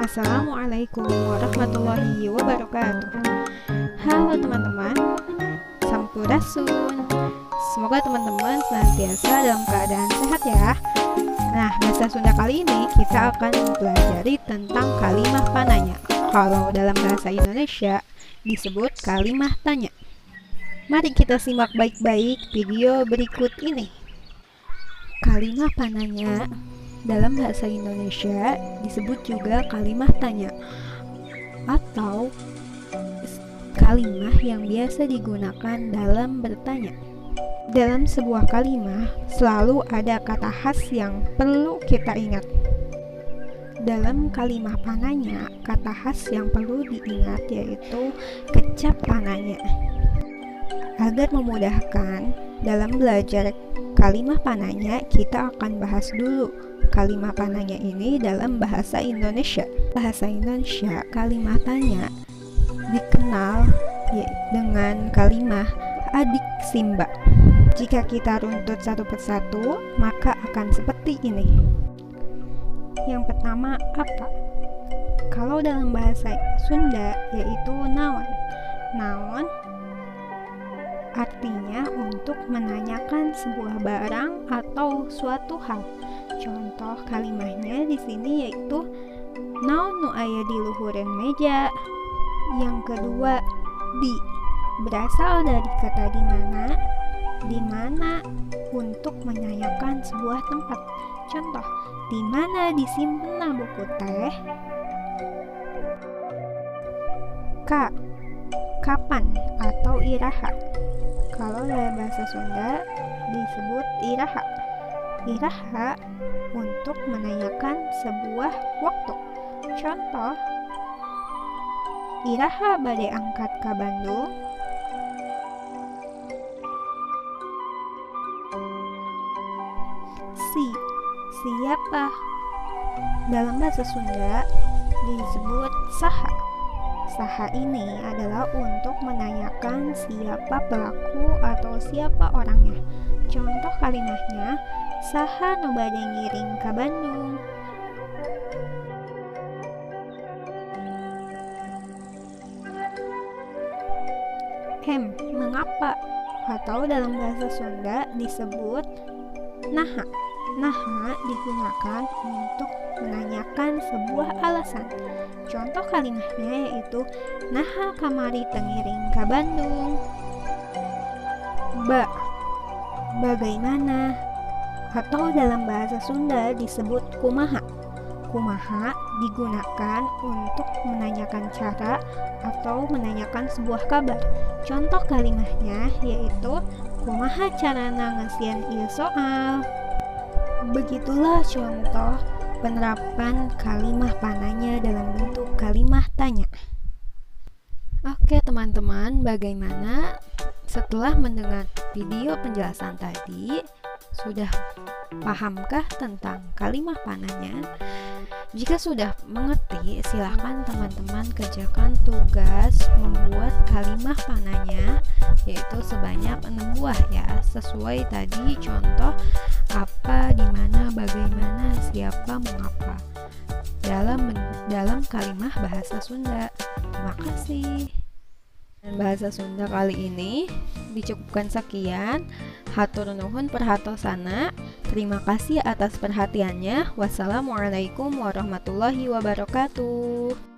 Assalamualaikum warahmatullahi wabarakatuh. Halo teman-teman, Sampurasun. Semoga teman-teman senantiasa dalam keadaan sehat ya. Nah, bahasa Sunda kali ini kita akan mempelajari tentang kalimah pananya. Kalau dalam bahasa Indonesia disebut kalimah tanya. Mari kita simak baik-baik video berikut ini. Kalimah pananya dalam bahasa Indonesia disebut juga kalimah tanya atau kalimah yang biasa digunakan dalam bertanya. Dalam sebuah kalimah selalu ada kata khas yang perlu kita ingat. Dalam kalimah pananya, kata khas yang perlu diingat yaitu kecap pananya. Agar memudahkan dalam belajar kalimah pananya, kita akan bahas dulu kalimah pananya ini dalam bahasa Indonesia. Bahasa Indonesia, kalimah tanya dikenal dengan kalimah adik simba. Jika kita runtut satu persatu, maka akan seperti ini. Yang pertama, apa? Kalau dalam bahasa Sunda yaitu naon. Naon artinya untuk menanyakan sebuah barang atau suatu hal. Contoh kalimahnya di sini yaitu naon nu aya di luhureun meja. Yang kedua, di berasal dari kata di mana untuk menanyakan sebuah tempat. Contoh, di mana disimpan buku teh? Kapan atau iraha. Kalau dalam bahasa Sunda disebut iraha. Iraha untuk menanyakan sebuah waktu. Contoh, iraha bade angkat ke Bandung. Siapa? Dalam bahasa Sunda disebut saha. Saha ini adalah untuk menanyakan siapa pelaku atau siapa orangnya. Contoh kalimahnya, saha nu bade ngiring ka Bandung. Mengapa? Atau dalam bahasa Sunda disebut naha. Naha digunakan untuk menanyakan sebuah alasan. Contoh kalimahnya yaitu naha kamari tengiring ka Bandung. Bagaimana? Atau dalam bahasa Sunda disebut kumaha. Kumaha digunakan untuk menanyakan cara atau menanyakan sebuah kabar. Contoh kalimahnya yaitu kumaha carana ngasieun ieu soal. Begitulah contoh penerapan kalimah pananya dalam bentuk kalimah tanya. Oke teman-teman, bagaimana setelah mendengar video penjelasan tadi? Sudah pahamkah tentang kalimah pananya? Jika sudah mengerti, silahkan teman-teman kerjakan tugas membuat kalimah pananya, yaitu sebanyak 6 buah ya, sesuai tadi contoh apa, di mana, bagaimana, siapa, mengapa dalam kalimah bahasa Sunda. Terima kasih. Dan bahasa Sunda kali ini dicukupkan sekian. Hatur nuhun perhatosana. Terima kasih atas perhatiannya. Wassalamualaikum warahmatullahi wabarakatuh.